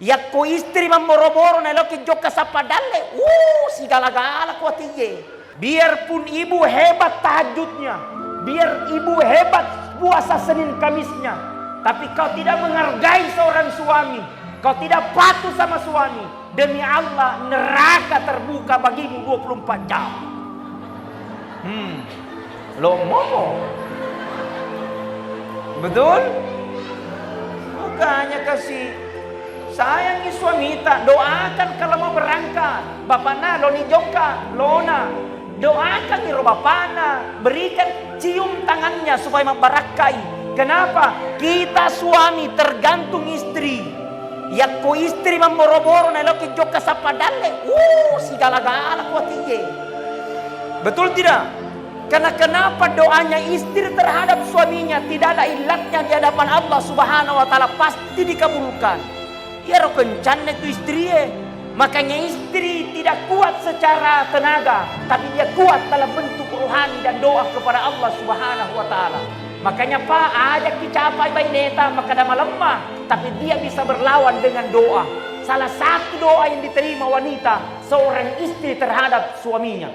Yakko istri memoro-moro neloki joka sapadalle. Segala-gala kuatiye. Biarpun ibu hebat tahajudnya, biar ibu hebat puasa Senin Kamisnya, tapi kau tidak menghargai seorang suami, kau tidak patuh sama suami, demi Allah neraka terbuka bagimu 24 jam. Lo mau? Betul? Makanya kasih sayangi suami tak, doakan kalau mau berangkat. Bapana lo ni joka, lona. Doakan ni bapana, berikan cium tangannya supaya membarakai. Kenapa? Kita suami tergantung istri. Yakko istri memboro-boro neloki joka sapadalle. Segala-gala kuatiye. Betul tidak? Karena kenapa doanya istri terhadap suaminya tidak ada ilatnya di hadapan Allah Subhanahu wa taala, pasti dikabulkan. Ya ro kencan itu istri. Makanya istri tidak kuat secara tenaga, tapi dia kuat dalam bentuk rohani dan doa kepada Allah Subhanahu wa taala. Makanya Pak, ada kicapai baineta maka dah melemah, tapi dia bisa berlawan dengan doa. Salah satu doa yang diterima wanita seorang istri terhadap suaminya.